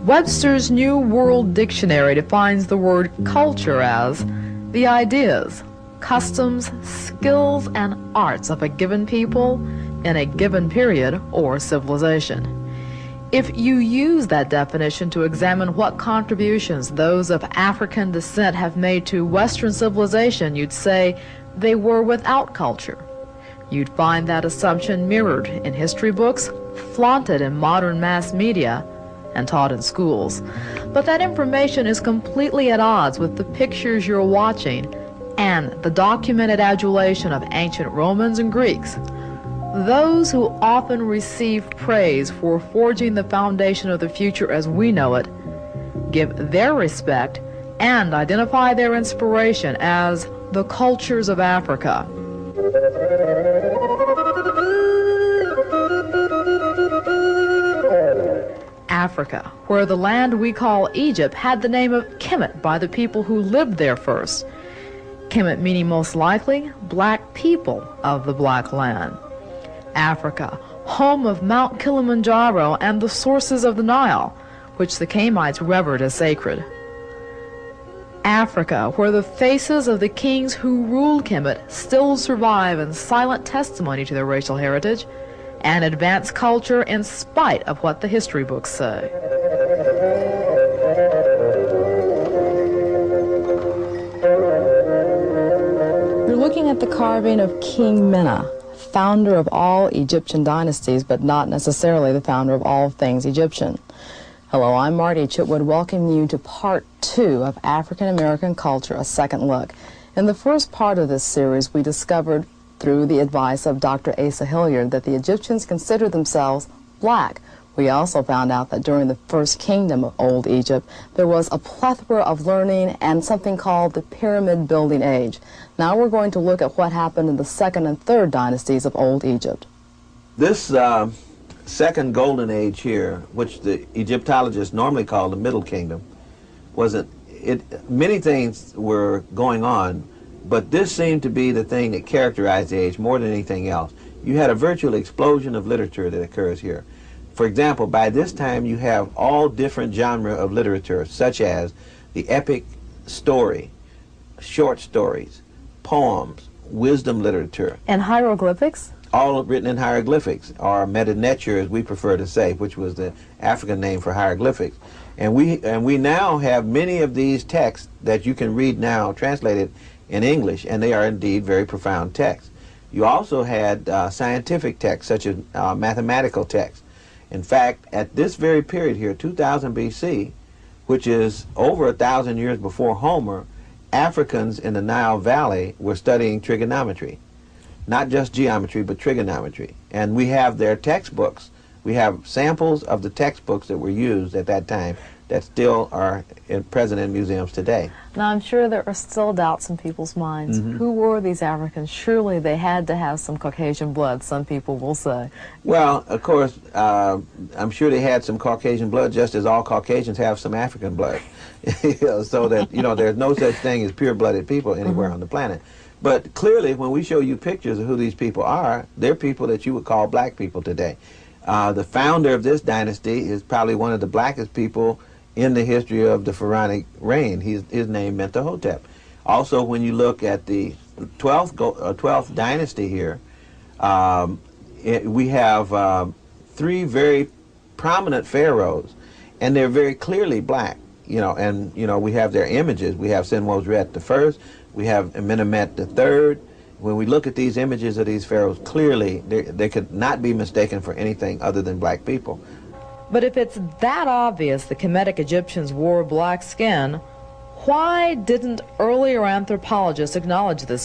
Webster's New World Dictionary defines the word culture as the ideas, customs, skills, and arts of a given people in a given period or civilization. If you use that definition to examine what contributions those of African descent have made to Western civilization, you'd say they were without culture. You'd find that assumption mirrored in history books, flaunted in modern mass media, and taught in schools. But that information is completely at odds with the pictures you're watching and the documented adulation of ancient Romans and Greeks. Those who often receive praise for forging the foundation of the future as we know it give their respect and identify their inspiration as the cultures of Africa. Africa, where the land we call Egypt had the name of Kemet by the people who lived there first. Kemet meaning most likely black people of the black land. Africa, home of Mount Kilimanjaro and the sources of the Nile, which the Kemites revered as sacred. Africa, where the faces of the kings who ruled Kemet still survive in silent testimony to their racial heritage and advanced culture in spite of what the history books say. You're looking at the carving of King Mena, founder of all Egyptian dynasties, but not necessarily the founder of all things Egyptian. Hello, I'm Marty Chitwood, welcoming you to part 2 of African American Culture, a Second Look. In the first part of this series, we discovered, through the advice of Dr. Asa Hilliard, that the Egyptians considered themselves black. We also found out that during the First Kingdom of Old Egypt, there was a plethora of learning and something called the pyramid building age. Now we're going to look at what happened in the Second and Third dynasties of Old Egypt. This second golden age here, which the Egyptologists normally call the Middle Kingdom, many things were going on, but this seemed to be the thing that characterized the age more than anything else. You had a virtual explosion of literature that occurs here. For example, by this time you have all different genres of literature, such as the epic story, short stories, poems, wisdom literature. And hieroglyphics? All written in hieroglyphics, or metaneture as we prefer to say, which was the African name for hieroglyphics. And we now have many of these texts that you can read now translated in English, and they are indeed very profound texts. You also had scientific texts, such as mathematical texts. In fact, at this very period here, 2000 BC, which is over 1,000 years before Homer, Africans in the Nile Valley were studying trigonometry. Not just geometry, but trigonometry. And we have their textbooks. We have samples of the textbooks that were used at that time that still are present in museums today. Now, I'm sure there are still doubts in people's minds. Who were these Africans? Surely they had to have some Caucasian blood, some people will say. Well, of course, I'm sure they had some Caucasian blood, just as all Caucasians have some African blood. So that, there's no such thing as pure-blooded people anywhere on the planet. But clearly, when we show you pictures of who these people are, they're people that you would call black people today. The founder of this dynasty is probably one of the blackest people in the history of the pharaonic reign. His name Mentuhotep. Also, when you look at the 12th dynasty here, we have 3 very prominent pharaohs, and they're very clearly black. We have their images. We have Senwosret I, we have Amenemhet III. When we look at these images of these pharaohs, clearly they could not be mistaken for anything other than black people. But if it's that obvious the Kemetic Egyptians wore black skin, why didn't earlier anthropologists acknowledge this